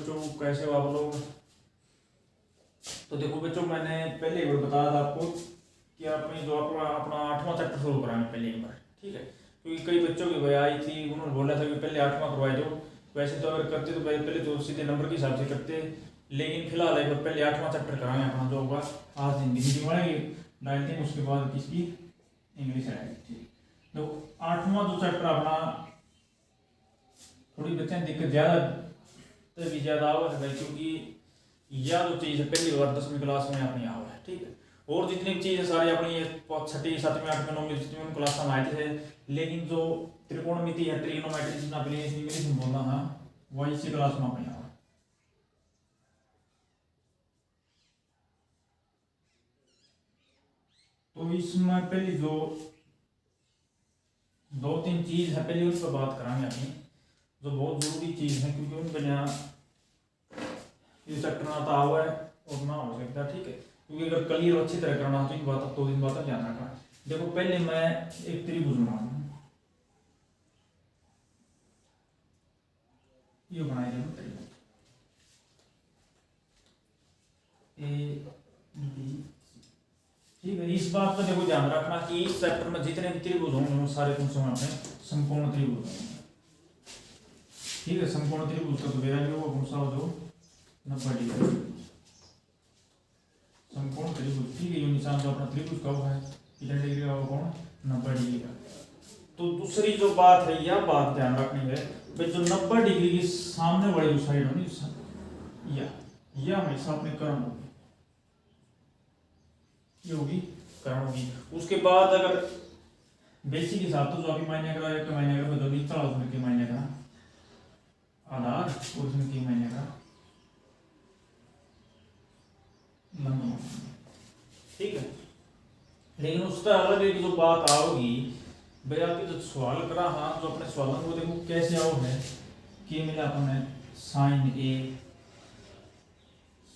बच्चों, कैसे हो आप लोग। तो देखो बच्चों, मैंने पहले एक बार बताया था आपको कि अपनी जो अपना 8वां चैप्टर शुरू कराएंगे पहले एक बार, ठीक है। क्योंकि कई बच्चों की वजह आई थी, उन्होंने बोला था कि पहले 8वां करवाए दो। वैसे तो अगर करते तो पहले तो सीधे नंबर के हिसाब से करते, लेकिन फिलहाल एक बार पहले 8वां चैप्टर कराएंगे अपना जो होगा। आज हिंदी पढ़ेंगे 19, उसके बाद किसकी इंग्लिश आएगी, ठीक। तो 8वां जो चैप्टर अपना थोड़ी बच्चे दिक्कत ज़्यादा तभी ज़्यादा आओ है भाई, क्योंकि यह जो चीज़ है पहली बार 10वीं क्लास में अपनी आओ है, ठीक है। और जितनी भी चीज़ें सारी अपनी 6ठी 7वीं 8वीं 9वीं जितनी उन क्लास में आए थे, लेकिन जो त्रिकोणमिति है, ट्रिग्नोमेट्री जितना अपनी इंग्लिश में बोलना है, वही इसी क्लास में अपनी आओ। तो इसमें पहली जो 2-3 चीज़ है, पहले उस पर बात कराएंगे अपनी, जो बहुत ज़रूरी चीज़ है, क्योंकि उन बिना ये चैप्टर ना आता हुआ है और ना हो सकता, ठीक है। क्योंकि अगर क्लियर अच्छी तरह करना तो इन बात 2 दिन बात ध्यान रखना। देखो पहले मैं एक त्रिभुज बनाऊँ, ये बनाए त्रिभुज ए बी, ठीक है। इस बात का देखो ध्यान रखना कि इस चैप्टर में जितने भी त्रिभुज होंगे वो सारे कौन से होंगे, समकोण त्रिभुज होंगे, ठीक है। समकोण त्रिभुज का तो वैल्यू वो कौन सा हो जो 90 डिग्री समकोण त्रिभुज, ठीक है। ये निशान जो अपना त्रिभुज का वो है कितने डिग्री का, वो कौन 90 डिग्री का। तो दूसरी जो बात है, यह बात ध्यान रखनी है भाई, जो 90 डिग्री की सामने वाली जो साइड होगी यह हमेशा अपने कर्ण होगी, ये होगी कर्ण होगी। उसके बाद अगर बेसिक हिसाब तो जो अभी मायने करा है, मायने करा जो भी चला उसमें के मायने करा आधार और उसमें के मायने करा लंब, ठीक है। लेकिन उसका अलग एक जो बात आओगी भाई, आपके जो सवाल करा, हाँ जो अपने सवालों को देखो कैसे आओ है कि मिला अपने साइन ए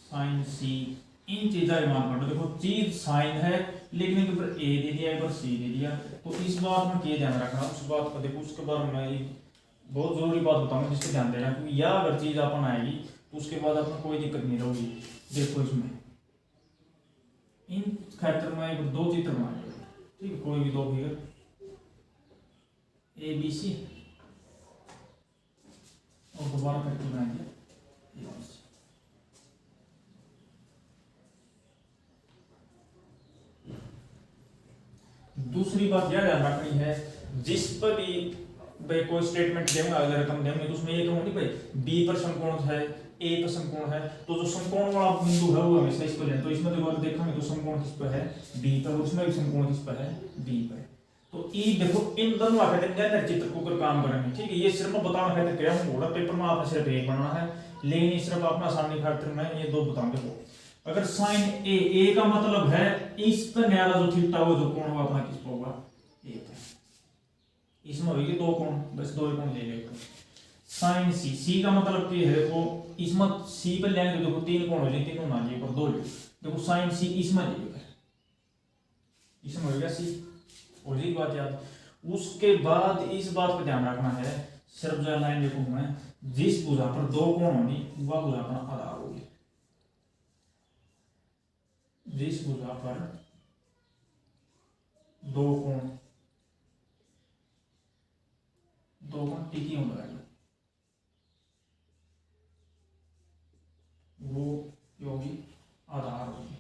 साइन सी, इन चीज़ों के मान पढ़ो। देखो चीज साइन है लेकिन एक ऊपर ए दे दिया, एक ऊपर सी दे दिया, तो इस बात में क्या ध्यान रखना, उस बात को देखो। उसके बारे में एक बहुत जरूरी बात बताऊंगा जिसको ध्यान देना, क्योंकि यह अगर चीज अपन आएगी तो उसके बाद अपना कोई दिक्कत नहीं रहेगी। देखो इसमें इन क्षेत्र में एक 2 चित्र बनाए, ठीक है, कोई भी 2 फिगर ए बी सी, और दोबारा करके बना दिया ए बी सी। दूसरी बात यह ध्यान रखनी है, जिस पर भी भाई कोई स्टेटमेंट देंगे, अगर रकम देंगे तो उसमें ये कहूँगी भाई बी पर समकोण है, ए पर समकोण है, तो जो समकोण वाला बिंदु है वो हमेशा इस पर लें। तो इसमें देखो देखेंगे तो समकोण किस पर है, बी पर, उसमें भी समकोण किस पर है, बी पर। तो ई देखो इन दोनों आखिर चित्र को कर काम करेंगे, ठीक है। ये सिर्फ बताना खातिर क्या हूँ, थोड़ा पेपर में आपने सिर्फ एक बनाना है, लेकिन सिर्फ अपना आसानी खातिर मैं ये 2 बताऊंगा। देखो अगर साइन ए का मतलब है इस पर न्यारा जो थीटा वो जो कोण होगा अपना किस पर होगा, ए पर। इसमें होगी 2 कोण, बस 2 कोण ले लेगा। साइन सी का मतलब क्या है, वो इसमें सी पर लेंगे तो देखो 3 कोण हो जाए, 3 ना लिए पर 2 ले। देखो साइन सी इसमें लेगा, इसमें होगा सी, और ये बात याद। उसके बाद इस बात पर ध्यान रखना है, सिर्फ जो लाइन देखो मैं, जिस भुजा पर 2 कोण होनी वह भुजा अपना आधार होगी, जिस भुजा पर 2 कोण टिकी होगा वो होगी आधार होगी।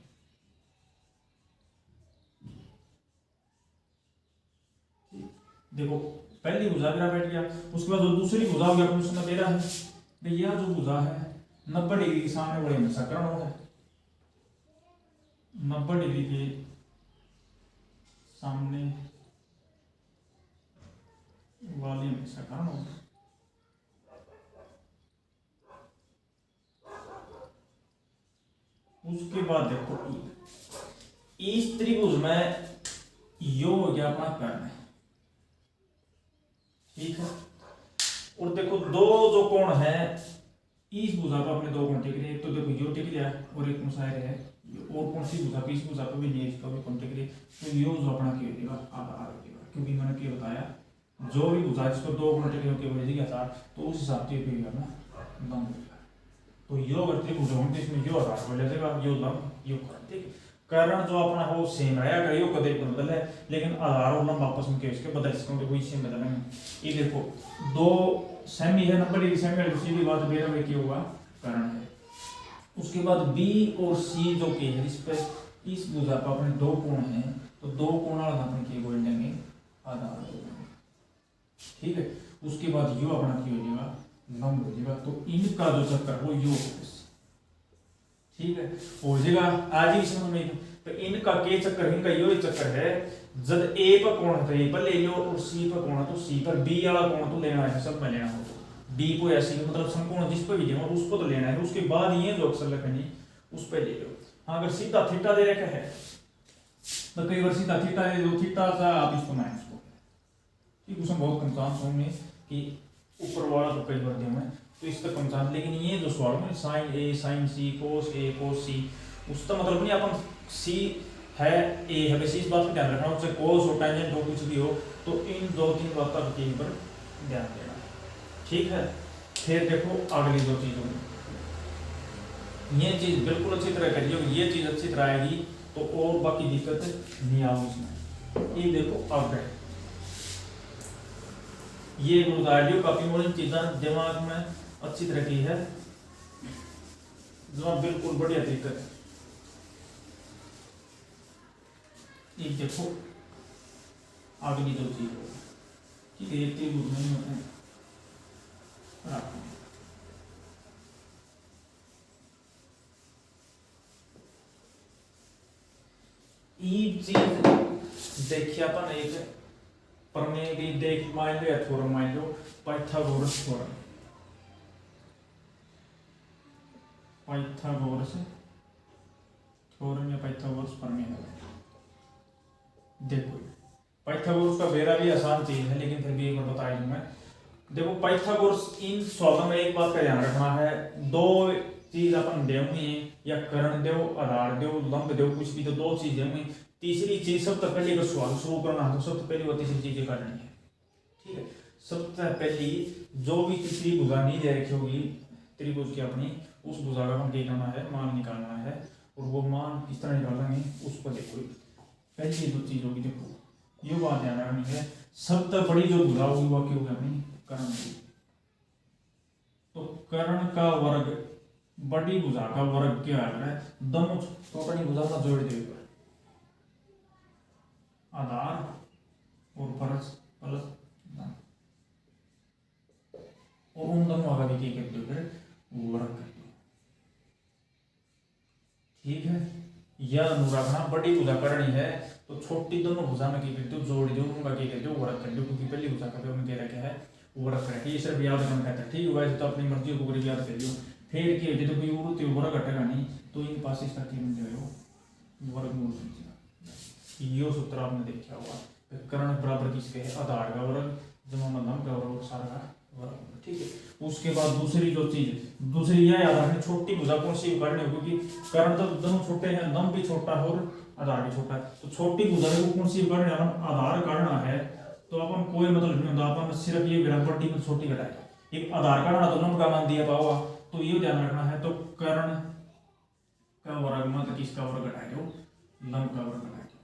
देखो पहली भुजा मेरा बैठ गया, उसके बाद जो दूसरी भुजा होगी अपन उसमें दे रहा है भैया, जो भुजा है 90 डिग्री के सामने बड़े हमेशा कर्ण होगा, 90 डिग्री के सामने वाले हमेशा कर्ण होगा। उसके बाद देखो इस त्रिभुज में यो हो गया अपना कर्ण, ठीक है। और देखो 2 जो कोण है इस भुजा पर अपने 2 कोण टिक रहे, तो देखो यो टिक रहा और एक कोण है, और कौन सी भुजा पे, इस भुजा पे भी नहीं, इसका भी कोण टिक रही, तो यो जो अपना क्या देगा आधार देगा। क्योंकि मैंने क्या बताया, जो भी भुजा जिस पर 2 कोण टिके होके बनेगी आधार, तो उस हिसाब से करना दम देगा। तो यो अगर त्रिभुज होंगे तो इसमें यो आधार बदल जाएगा, यो लंब यो कर्ण, ठीक है। कर्ण जो अपना हो सेम रहेगा, अगर यो कदे पर बदल है, लेकिन आधार और लंब आपस में इसके बदल सकते हैं, वही सेम बदलेंगे। ये देखो दो सेमी है, नंबर एक सेमी है, दूसरी बात बेरा में क्या होगा, कर्ण है। उसके बाद बी और सी जो के है, इस पे इस भुजा पर अपने दो कोण हैं, तो दो कोण वाला अपन के बोल देंगे आधार, ठीक है। उसके बाद यो अपना क्या हो जाएगा, लंब हो जाएगा। तो इनका जो चक्कर वो यो होगा, ठीक है, हो जाएगा। आज ही समझ में तो इनका के चक्कर, इनका यो चक्कर है, जब ए पर कोण है तो ए पर ले लो, और सी पर कोण है तो सी पर, बी वाला कोण तो लेना है, सब में लेना हो, बी को या सी मतलब समकोण जिस पर भी देना उसको तो लेना है। उसके बाद ये जो अक्षर लगनी उस पर ले लो। हाँ, अगर सीधा थीटा दे रखा है तो कई बार सीधा थीटा दे दो, थीटा का आप इसको माइनस को, ठीक, उसमें बहुत कम चांस होंगे कि ऊपर वाला तो कई बार देंगे तो इसका कम चांस। लेकिन ये जो सवाल में साइन ए साइन सी कोस ए कोस सी, उसका मतलब नहीं अपन सी है ए है, वैसे इस बात पर ध्यान रखना, उससे कोस हो टेंजेंट हो कुछ भी हो तो इन दो तीन बातों पर ध्यान देना, ठीक है। फिर देखो अगली दो चीजों में ये चीज बिल्कुल अच्छी तरह करिए, ये चीज अच्छी तरह आएगी तो और बाकी दिक्कत नहीं आएगी इसमें। ये देखो अब ये गुजारियो काफी मोड़ी चीजें दिमाग में अच्छी तरह की है, जो बिल्कुल बढ़िया तरीका है। ये देखो अगली दो चीज, ठीक है, ये तीन नहीं होते हैं, चीज देखिए अपन एक प्रमेय की देख मान लो या थ्योरम मान लो, पाइथागोरस थ्योरम, पाइथागोरस थ्योरम या पाइथागोरस प्रमेय है। देखो पाइथागोरस का बेरा भी आसान चीज है, लेकिन फिर भी एक बार बता दूं मैं। देखो पाइथागोरस इन सवालों में एक बात का ध्यान रखना है, दो चीज अपन देंगे या करण दो आधार दो लंब दो कुछ भी, तो दो चीज देंगे, तीसरी चीज सबसे पहले अगर सवाल शुरू करना है तो सबसे पहले वो तीसरी चीजें करनी है, ठीक है। सबसे पहली जो भी तीसरी भुजा नहीं दे रखी होगी त्रिभुज की अपनी, उस भुजा का हम क्या करना है, मान निकालना है, और वो मान किस तरह निकालेंगे उसको देखो। पहली दो चीज होगी, देखो ये बात ध्यान रखनी है, सबसे बड़ी जो भुजा होगी वो क्या होगी अपनी कर्ण होगी। तो कर्ण का वर्ग बड़ी भुजा का वर्ग क्या है, दोनों छोटी भुजा का जोड़ देगा, आधार और परस प्लस और उन दोनों का भी क्या करते हो फिर वर्ग करते हो, ठीक है। यह अनुरखना बड़ी भुजा करनी है तो छोटी दोनों भुजा में क्या करते हो जोड़ दो, उनका क्या करते हो वर्ग कर दो, क्योंकि पहली भुजा का उन्होंने क्या रखा है वर्ग कर, ये सिर्फ याद करना कहता है, ठीक है। तो अपनी मर्जी को याद कर लियो, फिर क्या है, तो कोई उड़ते वर्ग घटेगा नहीं तो इन पास इसका क्या बन जाएगा वर्गमूल बन जाएगा। यो सूत्र आपने देखा हुआ, कर्ण बराबर किसके है आधार का वर्ग जमा लंब का वर्ग सारा का वर्ग, ठीक है। उसके बाद दूसरी जो चीज दूसरी यह याद रखनी, छोटी भुजा कौन सी करनी है, क्योंकि कर्ण तो दोनों छोटे हैं, लंब भी छोटा है और आधार भी छोटा है, तो छोटी भुजा को कौन सी करनी है, आधार करना है तो अपन कोई मतलब नहीं होता, अपन सिर्फ ये बड़ी में छोटी घटाए, एक आधार करना तो लंब का मान दिया पाओगा, तो ये ध्यान रखना है। तो कर्ण का वर्ग मतलब किसका वर्ग घटाए दो, लंब का वर्ग घटाए दो,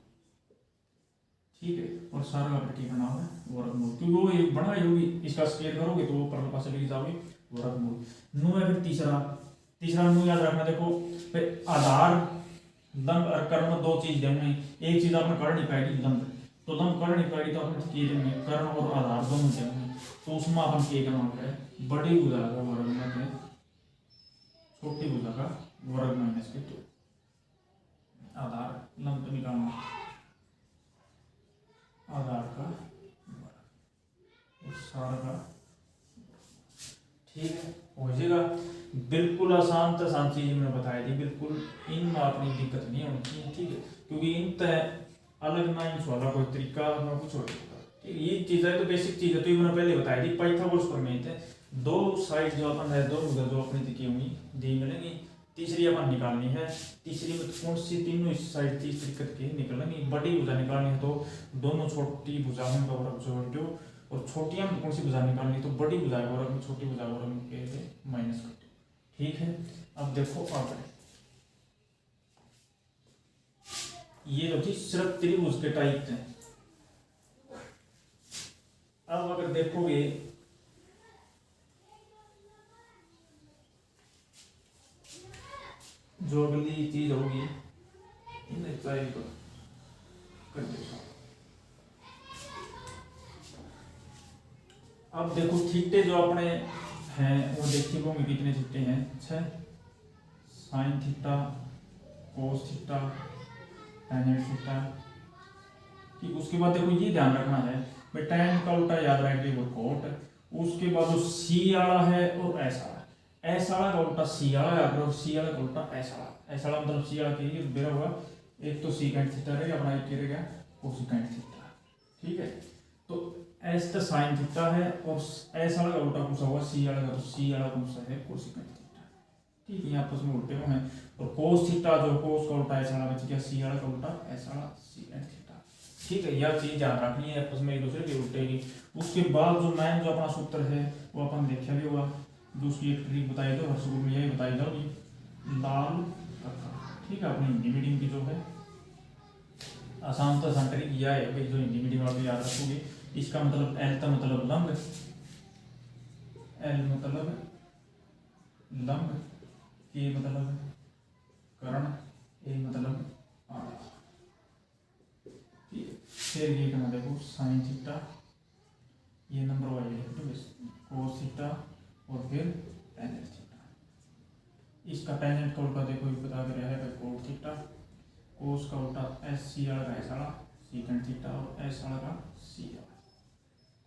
ठीक है। और सारा का प्रति बना हुआ है वर्गमूल, क्योंकि वो एक बड़ा होगी, इसका स्क्वायर करोगे तो वो परल पास लेके जाओगे वर्गमूल। नु है फिर तीसरा नु याद रखना, देखो फिर आधार लंब और कर्ण दो चीज देंगे, एक चीज आपने कर नहीं पाएगी लंब, तो लंब कर नहीं पाएगी तो अपन ये देंगे कर्ण और आधार दोनों देंगे, तो उसमें अपन क्या करना है बड़ी भुजा का वर्ग में छोटी भुजा का वर्ग माइनस के दो, आधार लंब तो निकालना, आधार का वर्ग सारा का, ठीक है, हो जाएगा। बिल्कुल आसान तो आसान चीज मैंने बताई थी, बिल्कुल इनमें अपनी दिक्कत नहीं होनी चाहिए, ठीक है, क्योंकि इन तय अलग ना इन वाला कोई तरीका ना कुछ और होगा, ठीक है। ये चीज है तो बेसिक चीज है, तो ये मैंने पहले बताई थी। पाइथागोरस प्रमेय थे, दो साइड जो अपन है, दो भुजा जो अपनी दिखी होंगी दी मिलेंगी, तीसरी अपन निकालनी है, तीसरी में कौन सी तीनों इस साइड तीसरी करके निकलेंगी, बड़ी भुजा निकालनी है तो दोनों छोटी भुजाओं का वर्ग जोड़ दो, और छोटियां में कौन सी भुजा निकालनी तो बड़ी भुजा का वर्ग में छोटी भुजा का वर्ग के माइनस कर दो, ठीक है। अब देखो आगे, ये जो थी सिर्फ त्रिभुज के टाइप थे। अब अगर देखोगे जो अगली चीज होगी, कर देता। अब देखो थीटे जो अपने हैं वो देखिए होंगे कितने थीटे हैं, 6, sine theta, cos theta, tan theta. ठीक, उसके बाद देखो ये ध्यान रखना है भाई tan का उल्टा याद रखिए वो कोट, उसके बाद जो सी वाला है और एस वाला, एस वाला का उल्टा सी वाला है और सी वाला का उल्टा एस वाला। एस वाला मतलब सी वाला के बेरा हुआ, एक तो सीकेंट थीटा रहेगा अपना, एक रहेगा कोसिकेंट थीटा। ठीक है, तो एस तो साइन थीटा है और एस वाला का उल्टा कौन सा हुआ, सी वाला का, तो सी वाला कौन सा है, कोसिकेंट थीटा। ठीक है, यहाँ आपस में उल्टे हैं। और कोस थीटा जो कोस का उल्टा एस वाला बच गया, सी वाला का उल्टा एस वाला सीकेंट थीटा। ठीक है, यह चीज ध्यान रखनी है, आपस में एक दूसरे के उल्टे की। उसके बाद जो मैन जो अपना सूत्र है वो अपन देखा भी होगा, जो उसकी एक ट्रिक बताई दो, हर स्कूल में यही बताई जाओगी, लाल कक्का। ठीक है, अपनी हिंदी मीडियम की जो है आसान तो आसान ट्रिक यह है भाई, जो हिंदी मीडियम वाले याद रखोगे। इसका मतलब एल का मतलब लंब, एल मतलब लंब, के मतलब कर्ण, ए मतलब आधा। ठीक है, फिर ये करना देखो साइन थीटा, ये नंबर वाइज कोस थीटा और फिर टेंजेंट थीटा। इसका टेंजेंट का उल्टा देखो बता दे रहा है कोट थीटा, कोस का उल्टा एस सी वाला का एस वाला, सीकेंट थीटा और एस वाला का सी वाला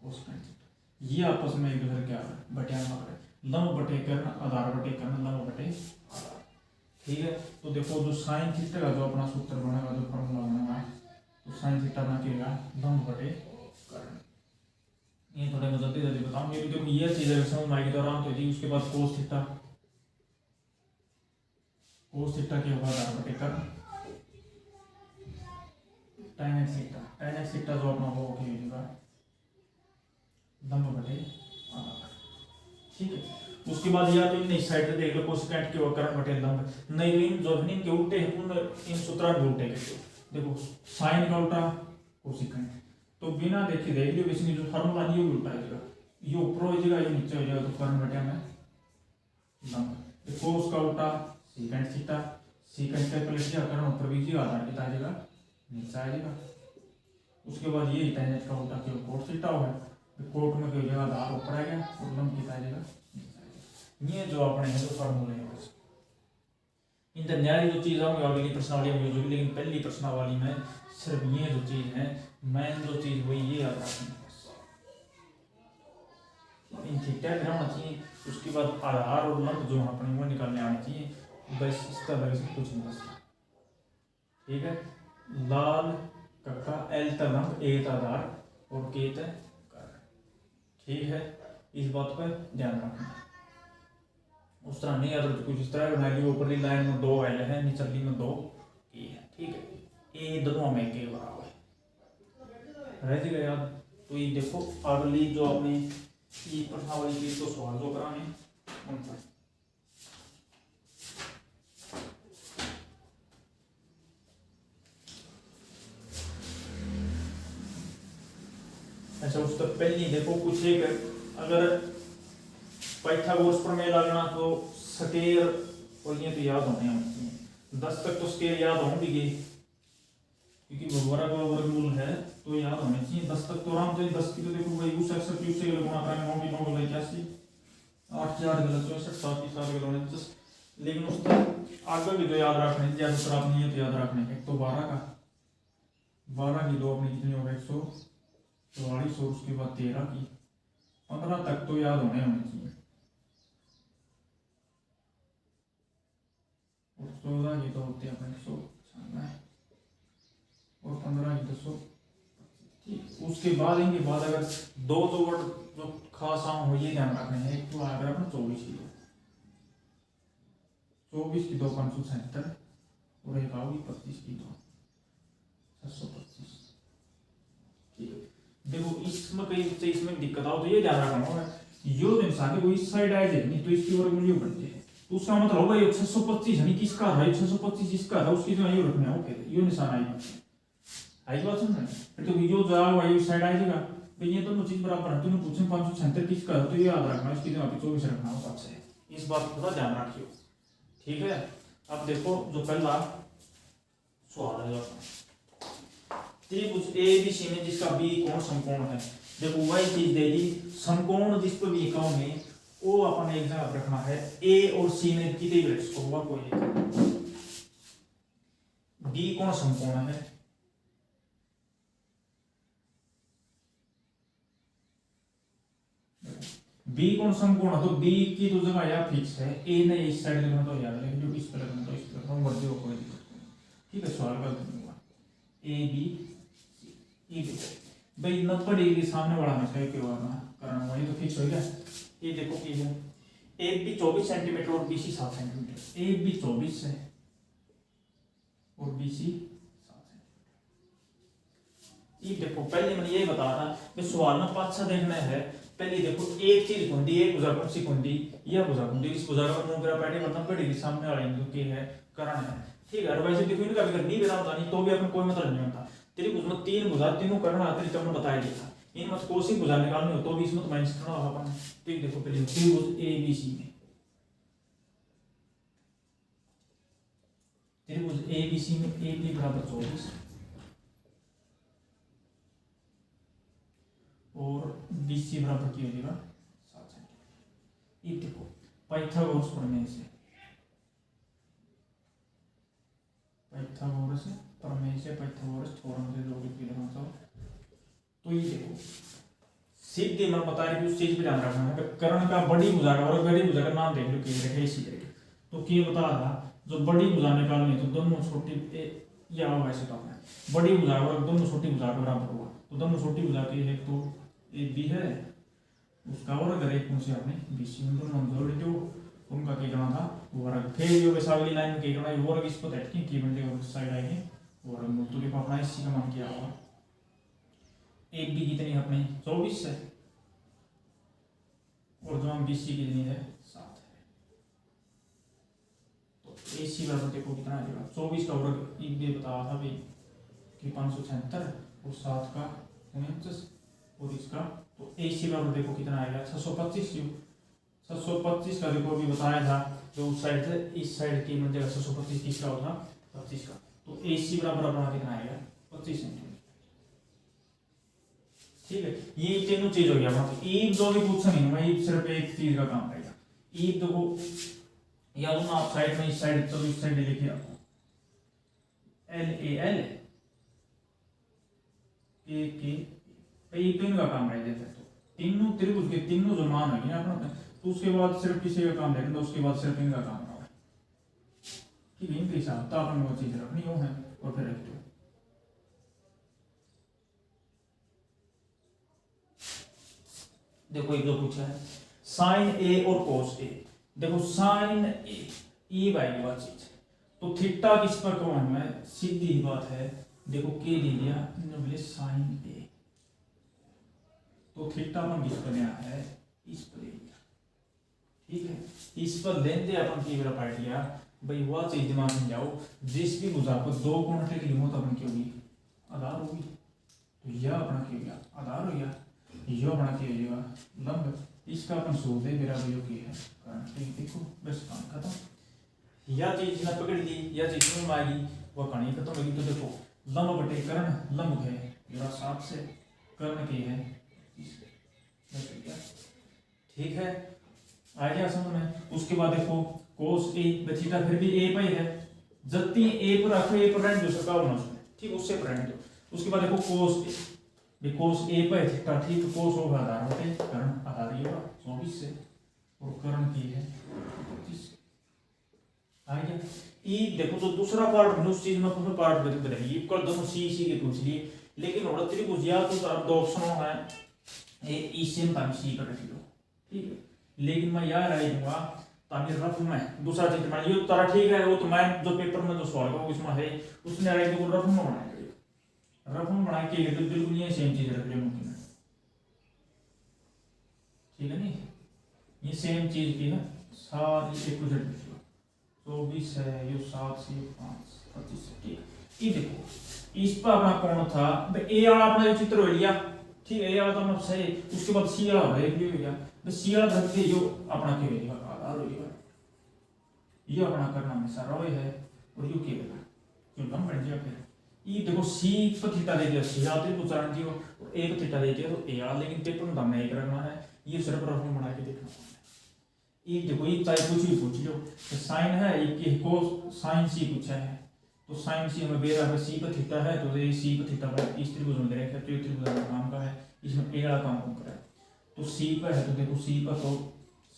कोसेकेंट थीटा। ये आपस में एक दूसरे क्या बटियाना करे, लंब बटे कर्ण, आधार बटे कर्ण, लंब बटे आधार। ठीक है, तो देखो जो साइन थीटा का जो अपना सूत्र बनेगा, जो फॉर्मूला बनेगा, तो साइन थीटा बना के लंब बटे कर्ण। ये थोड़ा मैं जल्दी जल्दी बताऊंगी, देखो ये चीज अगर समझ में आएगी तो आराम से। उसके बाद कोस थीटा, कोस थीटा के बाद आधार बटे कर्ण, tan थीटा, tan थीटा जो अपना हो के होगा लंब बटे आधार। ठीक है, उसके बाद या तो इन साइड से देख लो कोसेकेंट के कर्ण बटे लंब, नहीं तो इन जो के उल्टे हैं उन इन सूत्रों के उल्टे के। देखो साइन का उल्टा कोसेकेंट, तो बिना देखे देख लियो इसने जो फार्मूला ये उल्टा हो जाएगा, ये ऊपर हो जाएगा, ये नीचे हो जाएगा, तो कर्ण बटे में लंब। कोस का उल्टा सीकेंट थीटा, सीकेंट का प्लस या कर्ण ऊपर भी जी आधार कितना आ जाएगा, नीचे आ जाएगा। उसके बाद ये टेंजेंट का उल्टा केवल कोट थीटा है, कोट में कोई जगह आधार ऊपर आएगा और लंब कितना आ जाएगा, ये जो अपने हैं जो फार्मूले हैं बस। इन न्यारी जो चीज़ होंगी अगली प्रश्नावली में यूज, लेकिन पहली प्रश्नावली में सिर्फ ये जो चीज़ है मेन जो चीज़ हुई ये याद रखनी है बस। इन थीटा बनाना चाहिए, उसके बाद आधार और लंब जो अपने वो निकालने आने चाहिए, बस इसका वजह से कुछ नहीं बचता। ठीक है, लाल कक्का, एल का लंब, ए का आधार और के का कर्ण। ठीक है, इस बात पर ध्यान रखना। उस तरह नहीं अगर कुछ इस तरह बना लिया, ऊपरली लाइन में 2 एल है, निचली में 2 के है। ठीक है, ए दोनों में के बराबर रह जाएगा याद। तो ये देखो अगली जो अपनी ये प्रश्नावली की तो सवाल जो कराने उन पर अच्छा। उस तक पहली देखो कुछ एक अगर पाइथागोरस प्रमेय लगना तो स्केल और ये तो याद होने हैं, 10 तक तो स्केल याद होंगी क्योंकि वर्ग और वर्गमूल है तो याद होने चाहिए। 10 तक तो आराम से 10 की तो देखो भाई उस अक्सर की उससे गुणा करेंगे 9 की 9 गलत 81, 8 की 8 गलत 64, 7 की 7 गलत 49। लेकिन उस तक आगे भी जो याद रखने जैसे सर आपने ये तो याद रखने एक तो 12 का 12 की 2 अपनी कितनी होगा 144 और उसके बाद 13 की 15 तक तो याद होने चाहिए और 14 की तो होते हैं अपने 196 और 15 की 200। ठीक, उसके बाद इनके बाद अगर दो वर्ड जो खास आम हो ये ध्यान रखने हैं, एक तो अगर अपना 24 की 24 की 2 577 और एक आओगी 25 की 2 625। ठीक है, देखो इसमें कई इसमें दिक्कत आओ तो ये ध्यान रखना होगा, यो इंसान को इस साइड आए नहीं तो इसकी वर्गमूल यूं बनते हैं, तो उसका मतलब होगा ये 625 यानी किसका है, 625 जिसका था उसकी जो ये रखना है। ओके ये निशान आई बात समझ में। फिर तो यो जो आएगा ये साइड आएगा, तो ये दोनों चीज बराबर है। तूने पूछे 576 किसका है, तो ये याद रखना इसकी जगह पे 24 रखना होगा आपसे, इस बात को थोड़ा ध्यान रखियो, ठीक है। अब देखो जो पहला सवाल है त्रिभुज ए बी सी में जिसका बी कोण समकोण है, देखो वही चीज देगी समकोण जिस पर बी कोण है वो अपन एक जगह रखना है। ए और सी में कितने भी रख होगा कोई नहीं, बी कोण समकोण है, बी कोण समकोण है, तो बी की तो जगह या फिक्स है, ए ने इस साइड लगना तो याद रखें, जो इस पर लगना तो इस पर हम बढ़ते हो कोई दिक्कत नहीं, ठीक है। सवाल कर दूंगा ए बी सी, ये देखो भाई 90 डिग्री सामने वाला हमेशा एक करना वही तो फिक्स हो गया। ये देखो कि है ए बी 24 सेंटीमीटर और B C 7 centimetre, A B 24 है और बी सी 7 सेंटीमीटर। ये देखो पहले मैंने ये बता रहा मैं सवाल में पांच छह देखना है। पहले देखो एक चीज कुंडी, एक भुजा कौन सी कुंडी, यह भुजा कुंडी, इस भुजा का मुंह मेरा पैटे मतलब पड़ी सामने वाले बिंदु के है करण है, ठीक है। और वैसे देखो इनका भी अगर नहीं बता होता नहीं तो भी अपन कोई मतलब नहीं होता। त्रिभुज में तीन भुजा तीनों कर्ण आते तरीका मैंने बताया दिया था, इन मत कोशिश भुजा निकालनी हो तो भी इसमें तो माइनस करना होगा अपन। ठीक देखो पहले त्रिभुज ए बी सी में, त्रिभुज ए बी सी में ए बी बराबर 24 और बी सी बराबर की हो जाएगा 7 सेंटीमीटर। ये देखो पाइथागोरस प्रमेय से, पाइथागोरस प्रमेय से पाइथागोरस थ्योरम से जो भी लिखना चाहो तो ये देखो सीधे मैं बता रही उस चीज पे ध्यान रखना है। कर्ण का बड़ी भुजा का और बड़ी भुजा का नाम देख लो कि है इसी तरह, तो क्या बता रहा जो बड़ी भुजा निकालनी तो दोनों छोटी या होगा ऐसे तो बड़ी भुजा और दोनों छोटी भुजा के बराबर हुआ, तो दोनों छोटी भुजा की है तो ए बी है उसका और अगर एक से आपने बी सी में दोनों जोड़ जो उनका क्या करना था वर्ग, फिर जो वैसा अगली लाइन में क्या करना वर्ग इस पर हटके की बन जाएगा उस साइड आएंगे वर्ग, तो देखो अपना इसी का मान क्या होगा ए बी कितनी अपनी 24 है और जो हम बी सी कितनी है 7 है, तो ए सी बराबर देखो कितना आ जाएगा 24 का वर्ग ये बता था भाई कि 576 और 7 का 49 और इसका तो ए सी बराबर देखो कितना आएगा 625। 625 का देखो अभी बताया था जो उस साइड से इस साइड की मतलब 625 किसका होगा 25 का, तो ए सी बराबर अपना कितना आएगा 25 सेंटीमीटर, ठीक है। ये तीनों चीज हो गया मतलब ईब जो भी पूछा नहीं मैं ईब सिर्फ एक चीज का काम करेगा। ईब देखो या तो आप साइड में इस साइड तो इस साइड लिखिए आपको एल ए एल ए के ये तीन का काम रह जाता है, तो तीनों त्रिभुज के तीनों जो मान है अपना तो उसके बाद सिर्फ किसी का काम देखना, उसके बाद सिर्फ इनका काम होगा, ठीक है। इनके हिसाब तो अपन वो चीज रखनी हो है और फिर रख दो। देखो एक दो पूछा है साइन ए और कोस ए, देखो साइन ए बाई वाली चीज तो थीटा किस पर कौन है सीधी ही बात है, देखो के दे दिया बोले साइन ए तो थीटा अपन किस पर लिया है इस पर लिया, ठीक है। इस पर लेते अपन की मेरा पार्ट लिया भाई वह चीज दिमाग में जाओ जिस भी भुजा पर दो कोण की लिमिट अपन की होगी आधार होगी, तो यह अपना क्या हो गया आधार हो गया, यो अपना क्या हो जाएगा लंब, इसका अपन सूत्र है मेरा जो की है कारण, ठीक देखो बस काम खत्म। यह चीज ना पकड़ ली यह चीज समझ में आ गई वह कहानी खत्म होगी। तो देखो लंब बटे कर्ण लंब है मेरा 7 से कर्ण की है ठीक है आ गया समझ में। उसके बाद देखो कोस ए थीटा फिर भी ए पर है जत्ती ए पर रखो ए पर रहने दो सबका होना उसमें, ठीक उससे पर रहने दो। उसके बाद देखो कोस ए कोस ए पर थीटा ठीक कोस होगा आधार होते कर्ण आधार ये होगा 24 से और कर्ण की है 25 आ गया। ई देखो तो दूसरा पार्ट उस चीज में पूरा पार्ट बदल रही है कर दोनों सी सी के पूछ लिए लेकिन और त्रिभुज या तो आप दो ऑप्शन है ए ई सेम टाइम सी कर रखी लो, ठीक है। लेकिन मैं यार राय दूंगा ताकि रफ में दूसरा चीज मान ये तारा ठीक है वो तो मैं जो पेपर में जो सवाल होगा उसमें है उसने राय को रफ में बनाया रफ में बना के तो बिल्कुल ये सेम चीज रख ले मुमकिन है, ठीक है नहीं ये सेम चीज की है सारी एक टू जेड लिख लो। 24 है, ये 7 से 5 25 ठीक। ये देखो इस पर अपना कौन था भाई, ए वाला अपना जो चित्र हो लिया ठीक है, ए वाला तो अपना सही। उसके बाद सी वाला हो गया भाई, सी वाला धर के जो अपना के वेगा आधार हो गया, ये अपना करना हमेशा रोय है और यू के वेगा क्यों कम बढ़ गया। फिर ये देखो सी पर थीटा दे दिया, सी आते को उच्चारण दियो और ए पर थीटा दे दिया तो ए वाला, लेकिन पेपर में हमने एक रखना है, ये सिर्फ रफ बना के देखना है। ये देखो ये चाहे कुछ भी पूछ लो, तो साइन है ये को साइन सी पूछा है, तो साइन सी हमें बेरा है, सी पर थीटा है तो ये सी पर थीटा पर इस त्रिभुज में दे रखा है, तो ये त्रिभुज का काम का है, इसमें ए वाला काम कौन करे, तो सी पर है तो देखो सी पर तो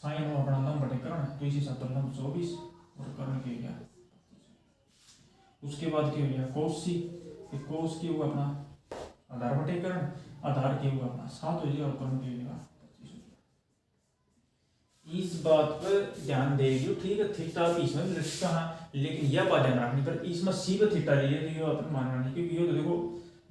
साइन हो अपना लंब बटे कर्ण, तो इसी हिसाब से लंब 24 और कर्ण के गया। उसके बाद क्या हो गया कोस सी, फिर कोस की हुआ अपना आधार बटे कर्ण, आधार के हुआ अपना 7 हो जाएगा और कर्ण के हुआ 25 हो जाएगा। इस बात पर ध्यान देगी ठीक है, थीटा भी इसमें कहा, लेकिन यह बात ध्यान रखनी पर इसमें सी पर थीटा लिए तो ये अपन मानना नहीं, क्योंकि ये तो देखो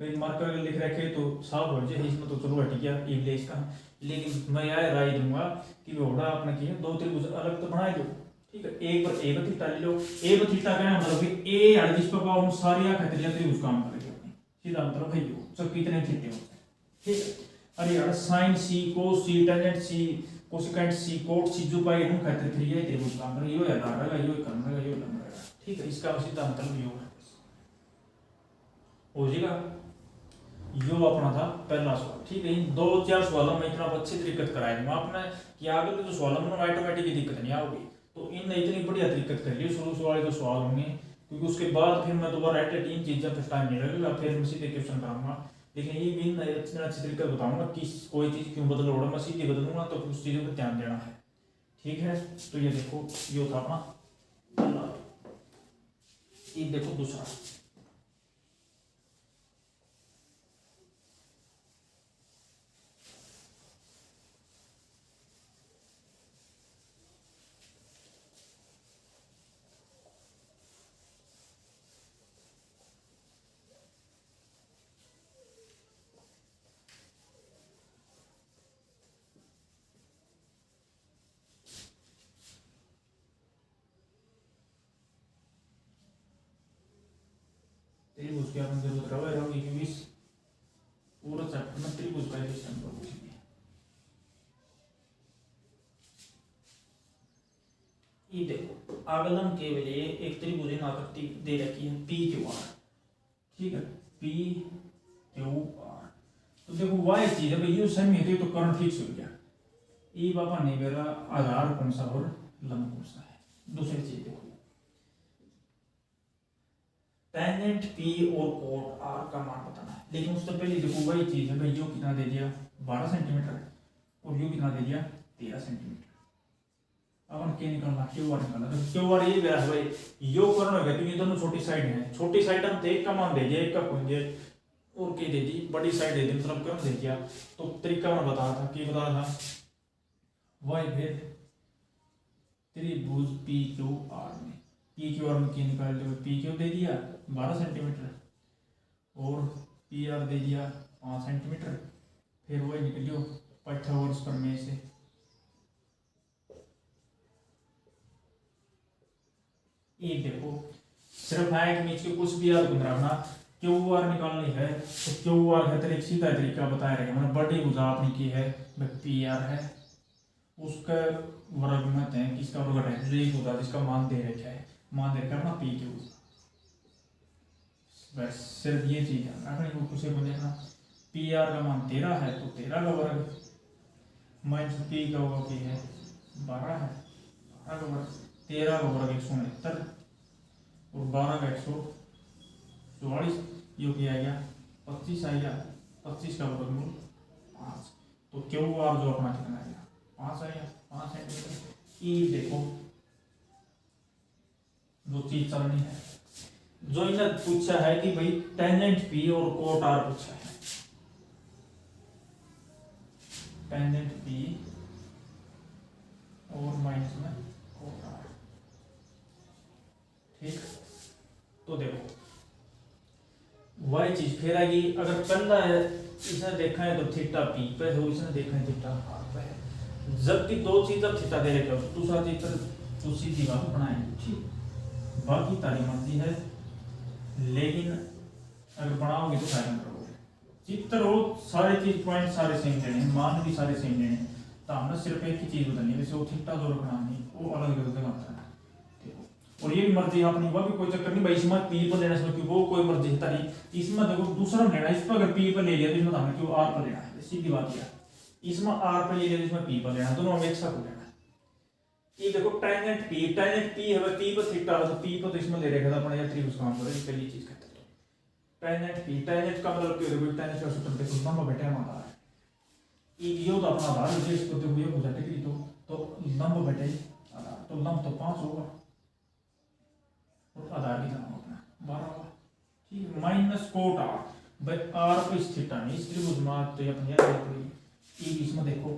भाई मार्कर लिख रखे तो साफ हो जाए, इसमें तो चलो हट गया ये इसका, लेकिन मैं यह राय दूंगा कि घोड़ा अपने की दो त्रिभुज अलग तो बना दो ठीक है, एक पर ए पर थीटा ले लो, ए पर थीटा कहना मतलब कि ए हर जिस पर पाओ सारी खतरिया त्रिभुज काम करेगी अपनी, सीधा मतलब भाई हो सब कितने थीटे होते हैं ठीक है। अरे यार साइन सी कोस सी टेंजेंट सी कोसेकेंट सी कोट सी जो पाए हम खतरे त्रिया त्रिभुज काम करेगी, यो आधार रहेगा यो कर्ण रहेगा यो लंब रहेगा ठीक है, इसका सीधा मतलब यो है हो जाएगा। यो अपना था पहला सवाल ठीक है। इन 2-4 सवालों में इतना अच्छे तरीके कराएंगे आपने कि आगे के जो सवालों में ऑटोमेटिक दिक्कत नहीं आओगी, तो इन इतनी बढ़िया दिक्कत कर ली शुरू वाले जो सवाल होंगे, क्योंकि उसके बाद फिर मैं दोबारा एट इन चीज़ें पर टाइम नहीं लगेगा, फिर मैं सीधे क्वेश्चन कराऊंगा, लेकिन ये भी अच्छे तरीके बताऊंगा कि कोई चीज़ क्यों बदल रहा है, मैं सीधे बदलूंगा तो उस चीज़ों पर ध्यान देना है ठीक है। तो ये देखो ये था अपना, ये देखो दूसरा त्रिभुज की आपने जरूरत रहोगी, क्योंकि इस पूरा चैप्टर में त्रिभुज का सिस्टम पर पूछेंगे। ये देखो आगलन के लिए एक त्रिभुज आकृति दे रखी है पी क्यू आर ठीक है, पी क्यू आर, तो देखो वाई चीज है भाई ये सेमी है तो कर्ण फिक्स हो गया, ये बाबा नहीं मेरा आधार कौन सा और लंब कौन सा है। दूसरी चीज देखो टेंजेंट पी और कोट आर का मान बताना है, लेकिन उससे पहले देखो वही चीज है भाई यो कितना दे दिया 12 सेंटीमीटर और यो कितना दे दिया 13 सेंटीमीटर। अब हम क्या निकालना क्यू आर निकालना, तो क्यू आर ये मेरा भाई यो कर्ण होगा क्योंकि दोनों छोटी साइड है, छोटी साइड हम तो एक का मान दे दिया एक का पुंजे और के दे दी, बड़ी साइड दे दी मतलब कर्ण दे दिया, तो तरीका मैं बता था कि बता था वही फिर त्रिभुज पी क्यू आर में पी क्यू आर में क्या निकाल लो, पी क्यू दे दिया 12 सेंटीमीटर और पी आर दे दिया 5 सेंटीमीटर, फिर वही निकलियो पाइथागोरस प्रमेय से ये देखो सिर्फ है कि नीचे कुछ भी याद बन रहा क्यू आर निकालनी है, तो क्यू आर है तरीका सीधा तरीका बताया रहेगा, मतलब बड़ी भुजा अपनी की है पी आर है, उसका वर्ग में है किसका वर्ग है जो एक भुजा जिसका मान दे रखा है, मान दे रखा है ना पी क्यू, बस सिर्फ ये चीज है रखनी को कुछ बोले ना पी आर का मान 13 है तो 13 का वर्ग माइनस पी का होगा पी है 12 है 12 का वर्ग 13 का वर्ग 169 और 12 का 144 यो किया गया 25 आ गया 25 का वर्गमूल 5, तो क्यू आर जो अपना कितना आएगा 5 आएगा 5 सेंटीमीटर। ये देखो जो चीज चलनी है जो इन्हें पूछा है कि भाई टेंजेंट पी और कोट आर पूछा है, टेंजेंट पी और माइनस में कोट आर ठीक। तो देखो वही चीज फिर आएगी, अगर पहला है इसने देखा है तो थीटा पी पे है, इसने देखा है थीटा आर पे है, जबकि दो चीज अब थीटा दे रखे हो, दूसरा चित्र तो सीधी बात बनाएंगे, ठीक। बाकी तारी मर्जी है, लेकिन अगर बनाओगे तो फायदा करोगे। चित्र हो सारे चीज पॉइंट सारे सेम देने हैं, मान भी सारे सेम देने हैं, तो हमने सिर्फ एक ही चीज बदलनी है, जैसे वो थीटा जो रखना नहीं वो अलग अलग जगह आता है, ठीक। और ये भी मर्जी अपनी, वह भी कोई चक्कर नहीं भाई इसमें पी पर लेना, इसमें वो कोई मर्जी है तारी। इसमें देखो दूसरा लेना, इस पर अगर पी पर ले लिया तो इसमें हमें क्यों आर पर लेना है, सीधी बात है। इसमें आर पर ले लिया तो इसमें पी पर लेना, दोनों में एक साथ लेना। ये देखो टेंजेंट पी है, पी पर थीटा है, तो पी पर तो इसमें ले रखा था अपने या त्रिभुज काम करें, पहली चीज कहते हैं टेंजेंट पी। टेंजेंट का मतलब क्या है, टेंजेंट का सूत्र देखो लंब बटे आधार है, ये तो अपना आधार है, इसको देखो ये भुजा डिग्री तो लंब बटे आधार, तो लंब तो 5 होगा और आधार कितना होगा अपना 12 होगा, ठीक है। माइनस कोट आर भाई, आर पे थीटा नहीं, इस त्रिभुज में तो ये अपनी याद रखोगी। ये इसमें देखो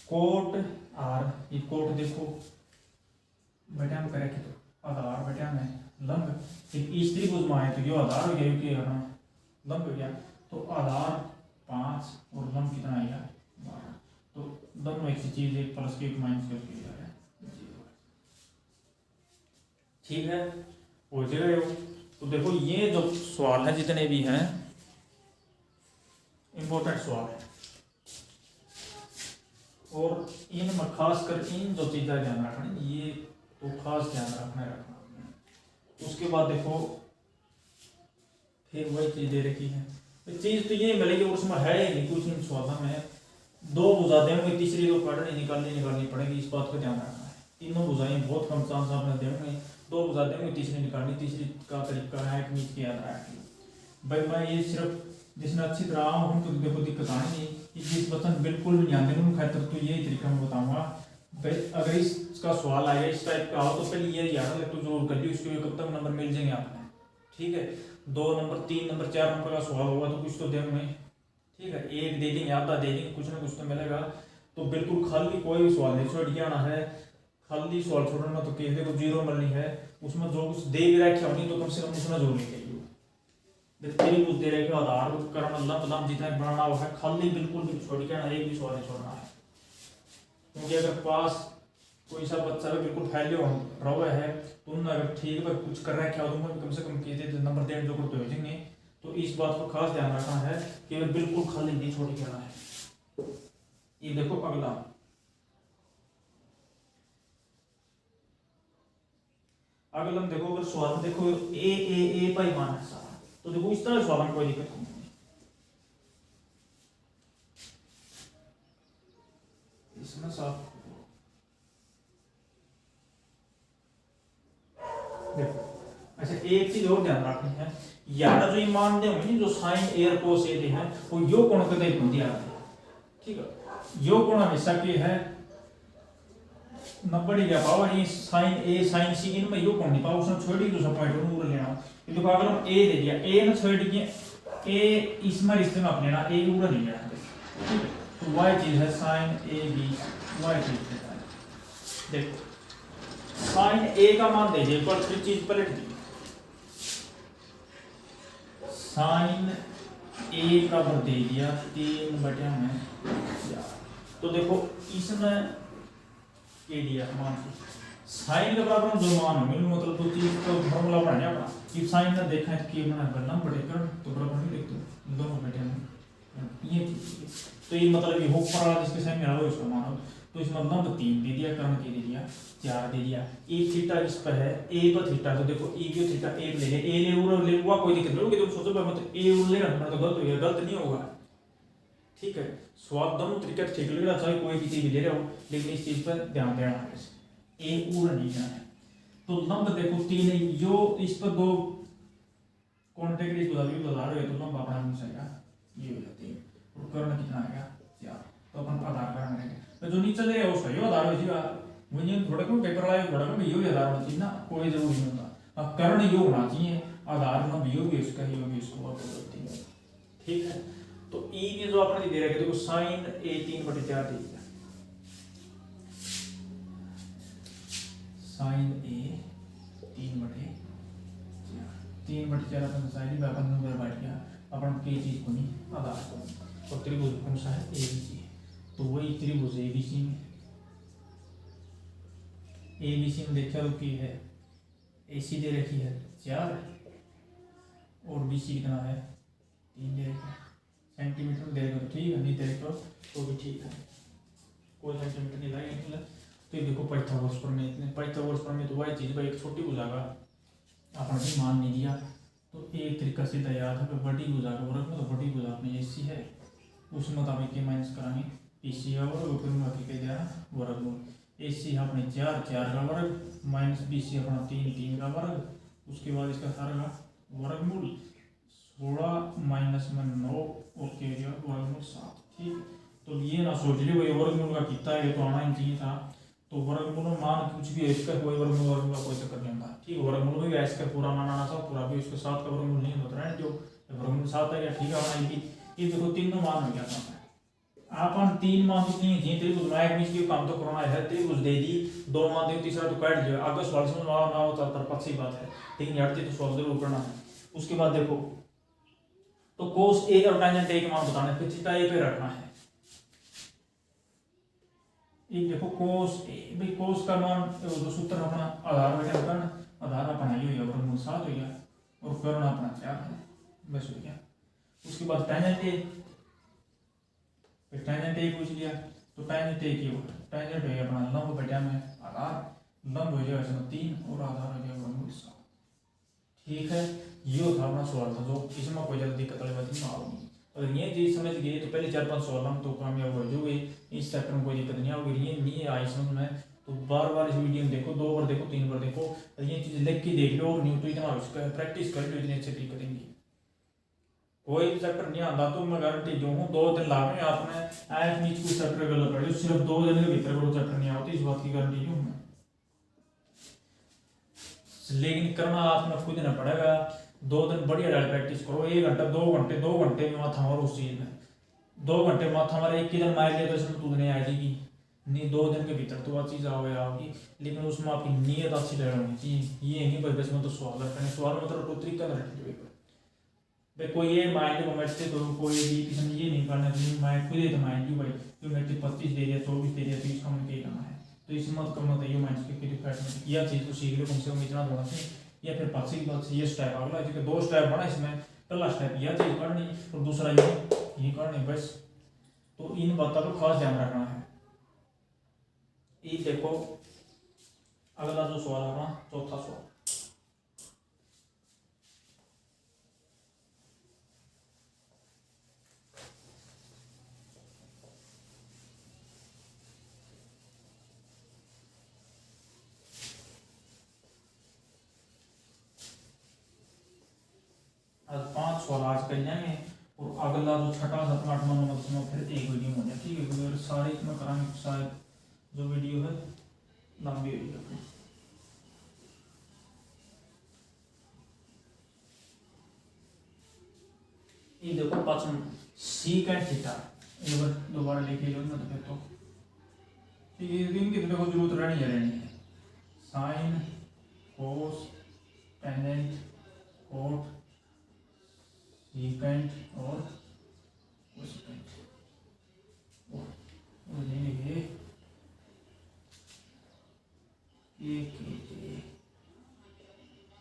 कोट आर, ये कोट देखो बटा में करें तो आधार बटा में लंब, इस त्रिभुज में आए तो ये आधार हो गया, क्योंकि लंब हो गया, तो आधार 5 और लंब कितना आएगा 12, तो दोनों एक सी चीज, एक प्लस के एक माइनस के उसके जा रहा है, ठीक है। हो जाएगा। तो देखो ये जो सवाल है जितने भी हैं इंपॉर्टेंट सवाल है, और इनमें खासकर इन जो चीज़ें ध्यान रखना, ये तो खास ध्यान रखना है। उसके बाद देखो फिर वही चीज दे रखी है, चीज तो ये मिलेगी और उसमें है नहीं कुछ इन सवालों में, दो भुजा देंगे, तीसरी तो पढ़नी निकालनी पड़ेगी, इस बात का ध्यान रखना है। तीनों भुजाएं बहुत कम चांस आपने देंगे, दो भुजा देंगे, तीसरी निकालनी, तीसरी का तरीका है कि नीचे याद रखना भाई। मैं ये सिर्फ जिसने अच्छी तरह हूँ तो देखो दिक्कत आनी नहीं, जिस बच्चन बिल्कुल भी ध्यान देने खातर तो यही तरीका मैं बताऊंगा भाई। अगर इसका सवाल आएगा इस टाइप का हो तो पहले ये याद रख तो जरूर कर ली, उसके कब तक नंबर मिल जाएंगे आपने, ठीक है। 2 नंबर 3 नंबर 4 नंबर का सवाल होगा तो कुछ तो देंगे, ठीक है। एक दे देंगे, आधा दे देंगे, कुछ ना कुछ तो मिलेगा। तो बिल्कुल खाली कोई भी सवाल नहीं छोड़ के आना है, खाली सवाल छोड़ना तो कहते को 0 मिलनी है, उसमें जो कुछ दे भी रखा होनी तो कम से कम उसमें जोड़ लिखिए। तेरी कुछ दे रखे आधार करना लंब जितना बनाना हुआ है, खाली बिल्कुल भी छोड़ के आना, एक भी सवाल नहीं छोड़ना है। क्योंकि अगर पास कोई सा बच्चा भी बिल्कुल फैले रहा है तो उन्होंने अगर ठीक है कुछ कर रखा हो तो कम से कम कहते नंबर देने जो करते भेजेंगे। तो इस बात को खास ध्यान रखना है कि बिल्कुल खाली नहीं छोड़ के आना है। ये देखो अगला देखो, अगर सवाल में देखो ए पाई मान है सारा, तो देखो इस तरह सवाल में कोई दिक्कत नहीं। इसमें साफ देखो, अच्छा एक चीज और ध्यान रखनी है, यार जो ये मान दे होंगे जो साइन एयर कोस ए है वो यो कोण कदे बंदी आ रहा है, ठीक है। यो कोण हमेशा के है 90 डिग्री पावर, ये साइन ए साइन सी इनमें यो कोण नहीं पावर, उसने छोड़ दी दूसरा पॉइंट नूर लेना। ये तो अगर हम ए दे दिया, ए ने छोड़ दी ए, इसमें रिश्ते में आप लेना ए पूरा नहीं लेना, ठीक है। तो y चीज है साइन ए बी, y चीज है देखो साइन ए का मान दे दिए, पर फिर चीज पलट दी, साइन ए बराबर दे दिया 3/4। तो देखो इसमें के दिया मान साइन के बराबर जो मान हो मतलब तो चीज तो फॉर्मूला बनाया अपना कि साइन का देखा है कि बना करना पड़ेगा, तो बराबर नहीं लिखते दोनों बेटे में ये चीज। तो ये मतलब ये हो पर जिसके साइन में आ रहा है उसका मान, तो इसमें मतलब 3 दे दिया, कर्ण के दे दिया 4 दे दिया, ए थीटा इस पर है, ए पर थीटा, तो देखो ए की थीटा ए ले ले, ए ले हुआ कोई दिक्कत नहीं होगी। तुम सोचो मतलब ए ले रखना तो गलत हो गया, गलत नहीं होगा, ठीक है। स्वाद दोनों तरीके से ठीक लगेगा, चाहे कोई भी चीज ले रहे हो, लेकिन इस चीज पर ध्यान देना है, ए पूरा नहीं जाना है। तो लंब देखो 3 यो इस पर 2 कांटेक्ट इस बता रहे हो तो लंब अपना मिल जाएगा, ये हो जाती है। और कर्ण कितना आएगा 4, तो अपन आधार करण करेंगे, तो जो नीचे ले उसका यो आधार हो जाएगा। मुझे थोड़ा को पेपर लाए थोड़ा को यो आधार होना चाहिए ना, कोई जरूरी नहीं होता। अब कर्ण यो होना चाहिए, आधार ना यो भी इसका यो भी इसको और होती है, ठीक है। तो ई ने जो आपने दे रखा है देखो साइन ए 3/4 दे दिया, साइन ए 3/4 अपन साइन अपन नंबर बैठ गया अपन के चीज को नहीं आधार को, और त्रिभुज कौन सा है ए बी सी, तो वही त्रिभुज एबीसी में, एबीसी में देखा तो की है, एसी दे रखी है 4 और बीसी कितना है 3 दे रखा है, सेंटीमीटर में दे रखा तो ठीक है, नहीं दे रखा तो भी ठीक है, कोई सेंटीमीटर नहीं लगेगा। तो ये देखो पाइथागोरस प्रमेय, इतने पाइथागोरस प्रमेय तो वही चीज़ भाई एक छोटी भुजा का आपने भी मान नहीं दिया तो एक तरीका से याद है कि बड़ी भुजा का वर्ग में तो बड़ी भुजा अपनी एसी है, उस मुताबिक ये माइनस कराएंगे पीसी का वर्ग फिर बाकी कह दिया वर्गमूल। एसी है अपने 4 का वर्ग माइनस बीसी अपना 3 का वर्ग, उसके बाद इसका सारा का वर्गमूल 16 माइनस में 9 और कह दिया वर्गमूल 7। ठीक, तो ये ना सोच लियो भाई वर्गमूल का कितना है तो आना ही चाहिए था, तो वर्गमूल मान कुछ भी है इसका कोई वर्गमूल का कोई चक्कर नहीं होता। ठीक, वर्गमूल भी इसका पूरा माना था, पूरा भी इसके 7 का वर्गमूल नहीं होता है, जो वर्गमूल 7 है क्या ठीक है हमारा ये देखो तीनों मान हो गया था अपन 3 मान कितनी है त्रिभुज में बीच की काम तो करना है, त्रिभुज दे दी 2 मान दे तीसरा तो काट दिया, आगे सवाल समझ ना होता पर पक्की बात है, लेकिन हटती तो सवाल जरूर करना है। उसके बाद देखो तो कोस ए और टेंजेंट ए के मान बताने फिर थीटा ए पे रखना है। एक देखो कोस ए भाई कोस का मान जो सूत्र अपना आधार बेटा करना, आधार अपना ये हो गया वर्गमूल 7 हो गया और कर्ण अपना 4 है बस हो गया। उसके बाद टेंजेंट ए, फिर टेंजेंट ए पूछ लिया तो टेंजेंट ए की होगा टेंजेंट है अपना लंब बेटा में आधार, लंब हो जाएगा इसमें 3 और आधार हो जाएगा वर्गमूल 7। ठीक है, ये था अपना सवाल था जो इसमें कोई ज़्यादा दिक्कत वाली बात नहीं आओगी। अगर ये चीज़ समझ गए तो पहले 4-5 सवाल हम तो कामयाब हो जाओगे, इस चैप्टर में कोई दिक्कत नहीं आओगी। ये नहीं आई समझ में तो बार बार इस वीडियो में देखो, 2 बार देखो 3 बार देखो, और ये चीज़ लिख के देख लो और नहीं तो इतना प्रैक्टिस कर लो, इतने अच्छे तरीके करेंगे। कोई भी चैप्टर नहीं आता तो मैं गारंटी जो हूँ 2 दिन लाने आपने आठ नीच कोई चैप्टर गलत पढ़े सिर्फ 2 दिन के भीतर वो चैप्टर नहीं आती, इस बात की गारंटी जो हूँ। लेकिन करना आपने खुद ना पड़ेगा, 2 दिन बढ़िया डाल प्रैक्टिस करो, 1 घंटा 2 घंटे में माथा मारो उस चीज में, 2 घंटे माथा हमारा एक दिन मार लिया तो इसमें तुझ नहीं आ जाएगी नहीं, 2 दिन के भीतर तो वह चीज़ आओगी, लेकिन उसमें आपकी नीयत अच्छी होनी चाहिए। ये नहीं भाई बस में तो सवाल रखने, सवाल मतलब तो तरीका रखने भाई कोई ये माइंड को मैच से तो कोई भी किसी ने ये नहीं करना चाहिए मैं खुद ही तो माइंड की भाई जो मैट्रिक 25 दे दिया 24 दे दिया तो इसका हमने क्या करना है, तो इस मत करना चाहिए माइंड के यह चीज़ को सीख लो कम से कम इतना होना चाहिए। या फिर पास की बात ये स्टेप अगला क्योंकि 2 स्टेप बना इसमें, पहला स्टेप यह चीज़ करनी और दूसरा ये करनी बस, तो इन बातों को खास ध्यान रखना है। ये देखो अगला जो सवाल है ना चौथा सवाल, आज 5 सवाल आज कर जाएंगे और अगला जो 6, 7, 8, 9 नंबर उसमें फिर एक वीडियो हो जाए। ठीक है, क्योंकि सारे इसमें कराएंगे शायद जो वीडियो है लंबी हो जाएगी। ये देखो 5 सीकेंट थीटा, एक बार दोबारा लिखे लो ना तो फिर तो ठीक है, इनकी तो देखो जरूरत रहनी है sine cos tangent cot secant और कोसेकेंट और लेंगे एक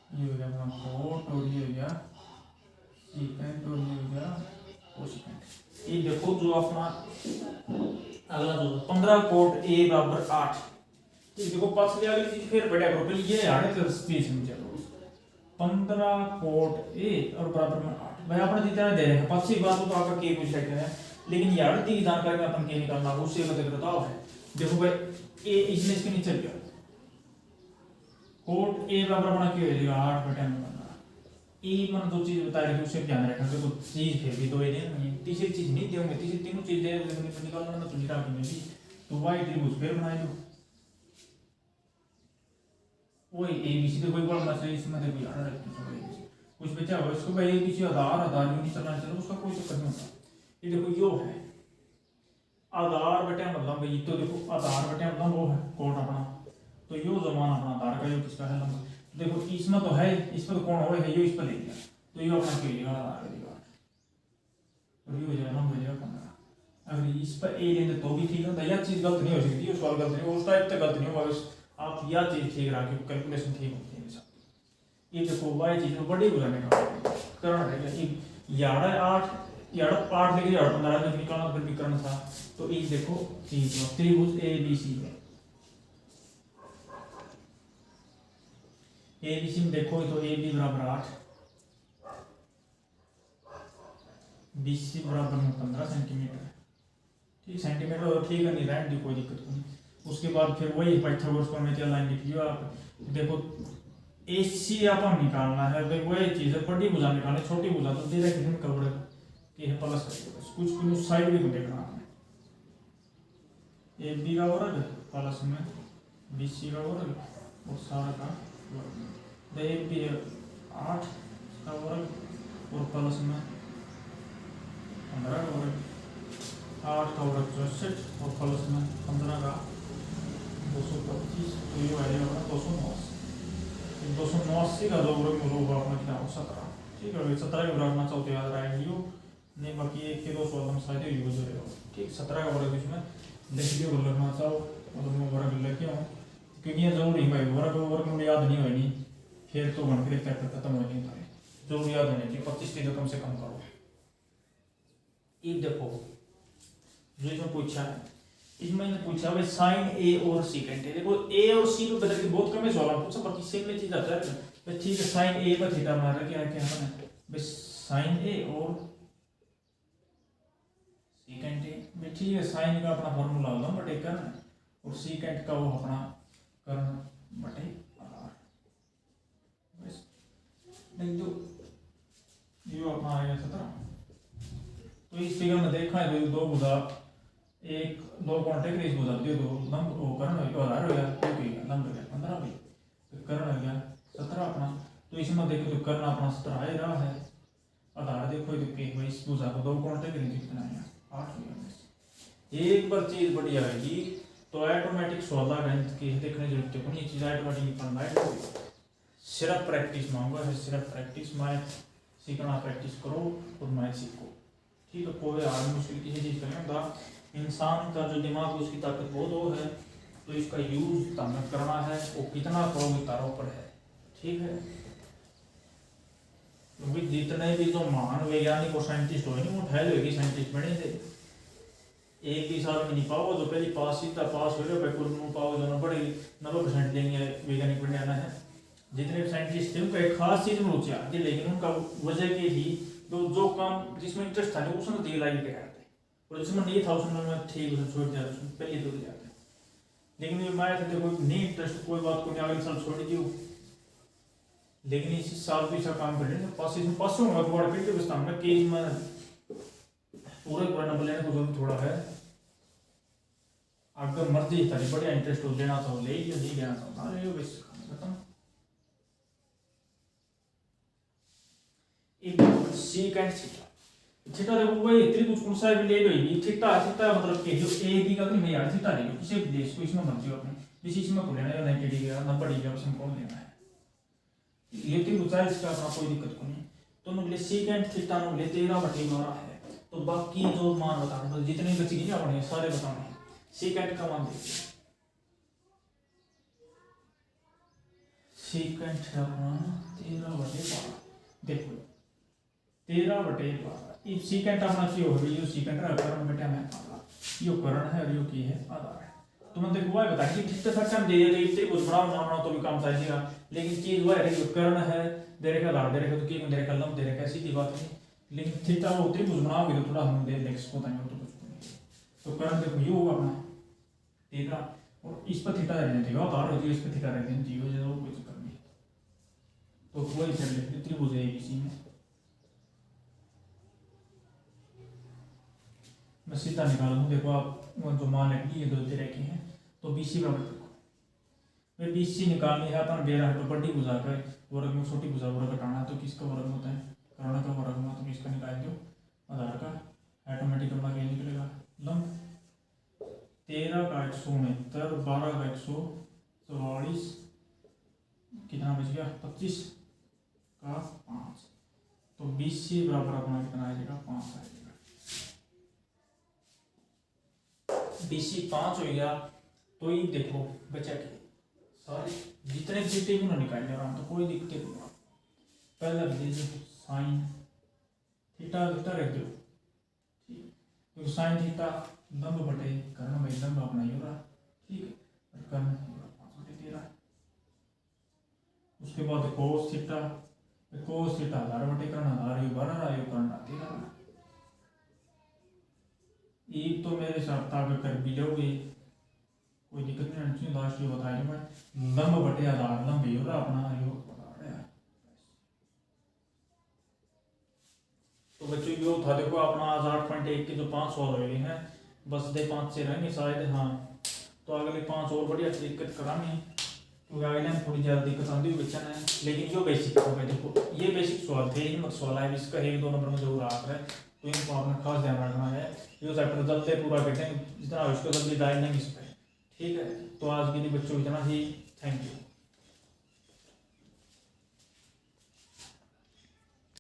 ये हो गया अपना कोट और ये हो गया सीकेंट और ये हो गया कोसेकेंट। ये देखो जो अपना अगला जो 15 कोट a बराबर 8, ये देखो पास ले अगली चीज फिर बढ़िया करो पहले ये आने तो स्पेस में चलो 15 कोट a और बराबर में 8 भाई आपने जितना दे रहे हैं पास की बात तो आपका के कुछ रखे हैं, लेकिन यार दी जानकारी में अपन के निकालना उससे मतलब बताओ है। देखो भाई a इसमें इसके नीचे गया कोट a बराबर बना के हो जाएगा 8 बटा में ए मन जो चीज बता रही उससे ध्यान रखना, देखो चीज फिर भी 2 ही देंगे तीसरी चीज नहीं देंगे, तीसरी तीनों चीज दे लेकिन निकालना ना तो निकाल के भी तो वाई त्रिभुज फिर बनाए लो वही ए बी सी तो कोई बड़ा मसला इसमें देखो यार रखते हैं कुछ बचा हुआ इसको भाई ए बी सी आधार नहीं चलना चाहिए उसका कोई चक्कर नहीं होता। ये देखो यो है आधार बटे मतलब भाई तो देखो आधार बटे मतलब वो है कोण अपना, तो यो जमान अपना आधार का यो किसका है लंबा, देखो इसमें तो है इस पर कौन हो है यो इस पर ले लिया तो ये अपना क्या लेगा आधार का लेगा और ये हो जाएगा लंबा हो जाएगा 15। अगर इस पर ए लेंगे तो भी ठीक होता है, यह चीज़ गलत नहीं हो सकती, उस सवाल गलत नहीं, उस टाइप तक गलत नहीं होगा, आप यह चीज़ ठीक रहा कि कैलकुलेशन ठीक होती है मेरे। ये देखो वाई चीज़ में बड़ी बुझाने का करण रहेगा कि याड़ा 8 याड़ा 8 लेके याड़ा 15 जब निकालना फिर विकर्ण था, तो ये देखो त्रिभुज ए बी सी है, ए बी सी में देखो तो ए बी बराबर 8, बी सी बराबर 15 सेंटीमीटर, ठीक सेंटीमीटर और ठीक है, नहीं रहने दी कोई दिक्कत नहीं। उसके बाद फिर वही पाइथागोरस का मैं क्या लाइन लिख लियो आप देखो, ए सी अपन निकालना है, देखो वही चीज़ है, बड़ी भुजा निकालनी, छोटी भुजा तो दे रहे कवर कि है प्लस करेगा, कुछ कुछ साइड भी देखना आपने, ए बी का वर्ग प्लस में बी सी का वर्ग और सारा का वर्ग, ए बी 8 का वर्ग और प्लस में 15 का वर्ग, 8 का वर्ग 64 और प्लस में 15 का 225, तो ये वाले होगा 289, 289 का जो वर्ग होगा अपना क्या हो 17, ठीक है, 17 के वर्ग में चौथे याद रहा है लियो, नहीं बाकी एक के 2 सवाल हम शायद यूज हो, ठीक 17 का वर्ग इसमें लिख लियो, लगना चाहो मतलब मैं वर्ग लिख क्यों, क्योंकि ये जरूरी है भाई, वर्ग में याद नहीं होनी, फिर तो गण के चैप्टर खत्म हो नहीं था, जो याद होने चाहिए 25 चीज़ें कम से कम करो। ये देखो जो इसमें पूछा है, इसमें पूछा भाई साइन ए और सीकेंट है, देखो ए और सी को बदल के बहुत कम सवाल पूछा, बाकी सेम में चीज आता है, ठीक है साइन ए पर थीटा मार क्या क्या है भाई साइन ए और सीकेंट ए भाई, ठीक है साइन का अपना फॉर्मूला होगा बटे कर्ण और सीकेंट का वो अपना कर्ण बटे आर, बस नहीं तो ये अपना आएगा 17। तो इस फिगर में देखा है दो भुजा एक दो कांटेक्ट इस भुजा दे दो लंब वो कर्ण हो आधार हो गया, क्योंकि लंब हो गया 15 भाई, तो कर्ण हो गया 17 अपना, तो इसमें देखो तो कर्ण अपना 17 आ रहा है, आधार देखो तो के भाई इस भुजा को दो कांटेक्ट कितना आया 8 हो गया। एक बार चीज बढ़िया आएगी तो ऑटोमेटिक 16 गणित की देखने की जरूरत है, ये चीज ऑटोमेटिक निकलना है, सिर्फ प्रैक्टिस मांगो है, सिर्फ प्रैक्टिस मैथ सीखना प्रैक्टिस करो और मैथ सीखो, ठीक है, कोई आदमी मुश्किल किसी चीज़ करना, इंसान का जो दिमाग है उसकी ताकत बहुत वो है, तो इसका यूज ताकत करना है, वो कितना करोगे तारों पर है, ठीक है, क्योंकि जितने भी जो महान वैज्ञानिक और साइंटिस्ट हो नहीं वो फैल होगी साइंटिस्ट बने थे, एक भी साल में नहीं पाओ, जो पहले पास सीधा पास हो रहे कुल पाओ जो बड़े 90% देंगे वैज्ञानिक बनने आना है, जितने भी साइंटिस्ट थे उनका एक खास चीज में रुचि आती, लेकिन उनका वजह के ही जो काम जिसमें इंटरेस्ट था उसमें दिल लगा के करते, और जिसमें नहीं था उसमें मैं ठीक उसे छोड़ दिया, उसमें पहले तो जाते, लेकिन ये मैं तो कोई नहीं इंटरेस्ट कोई बात को नहीं अगले साल छोड़ दियो, लेकिन इसी साल भी ऐसा काम कर लेंगे पास इसमें पास होगा तो बड़ा फिर बस्ता में कि मैं पूरे नंबर लेने को जरूर थोड़ा है, अगर मर्जी तारी बढ़िया इंटरेस्ट हो लेना तो ले लियो, नहीं लेना तो ना ले बस खत्म। एक सीकेंट थीटा, थीटा देखो वही त्रिभुज कौन सा भी ले लो, ये थीटा थीटा मतलब के जो ए बी का नहीं मैं यार थीटा ले लो किसी भी देश को, इसमें मर्जी अपने जिस इसमें को लेना है 90 डिग्री का 90 डिग्री का समकोण लेना है, ये त्रिभुज है इसका अपना कोई दिक्कत को नहीं, तो नो ले सीकेंट थीटा नो ले 13/12 है, तो बाकी जो मान बताने मतलब जितने बच गए अपने सारे बताने हैं, सीकेंट का मान देखिए, सीकेंट है अपना 13/12, देखो 13/12, इस सीकेंट अपना क्यों है ये सीकेंट का कर्ण बेटा में यो कर्ण है और यो की है आधार है, तो मतलब वो है बता कि ठीक था हम दे दे इतने कुछ बड़ा मानना तो भी काम चाहिएगा, लेकिन चीज वो है कि कर्ण है दे रखा आधार दे रखा तो की दे रखा लंब दे रखा सीधी बात नहीं, लेकिन थीटा वो त्रिभुज बनाओगे तो थोड़ा हम दे देख सकते हैं तो कुछ नहीं, तो कर्ण देखो यो होगा अपना थीटा और इस पर थीटा रहने देगा आधार हो इस पर थीटा रहने दें जीरो जरूर कोई चक्कर नहीं, तो वही फिर लिख त्रिभुज है इसी में मैं सीधा निकाल दूँ, देखो आप जो मान लेंगे ये दो दे रखे हैं, तो BC बराबर देखो फिर BC निकालनी है अपन दे रहा है तो बड़ी भुजा का वर्ग में छोटी भुजा वर्ग घटाना है, तो किसका वर्ग होता है कर्ण का वर्ग में, तो किसका निकाल दो आधार का, ऑटोमेटिक अपना क्या निकलेगा लंब 13 का 169 12 का 144 कितना बच गया 25 का 5, तो BC बराबर अपना कितना आ जाएगा 5 आ जाएगा, BC 5 हो गया तो ये देखो बचा के सारे जितने जीते उन्होंने निकालने आराम तो कोई दिक्कत नहीं। पहला लीजिए साइन थीटा थीटा रख दो, ठीक, तो साइन थीटा लंब बटे कर्ण भाई लंब अपना ही हो रहा, ठीक है, और कर्ण 5/13। उसके बाद कोस थीटा 1000 बटे कर्ण 1000 ये 12 रहा, ये कर्ण 13। एक तो मेरे साथ ताकत कर भी लोगे कोई दिक्कत नहीं, लास्ट ये बताया मैं लंब बटे 1000 लंब ही हो रहा अपना यो। तो बच्चों यो था देखो अपना आज 8.1 के जो 5 सवाल हुए हैं, बस दे 5 से रहेंगे शायद। हाँ तो अगले 5 और बढ़िया दिक्कत करानी, क्योंकि अगले में थोड़ी ज़्यादा दिक्कत आती हुई बच्चा है, लेकिन जो बेसिक हो गए देखो ये बेसिक सवाल थे, इन सवाल है इसका 1-2 नंबर में जरूर आ रहा है, तो इनको आपने खास ध्यान रखना है। ये चैप्टर जल्दी पूरा कर देंगे जितना उसको जल्दी डाल देंगे इस पर, ठीक है। तो आज के लिए बच्चों इतना ही, थैंक यू।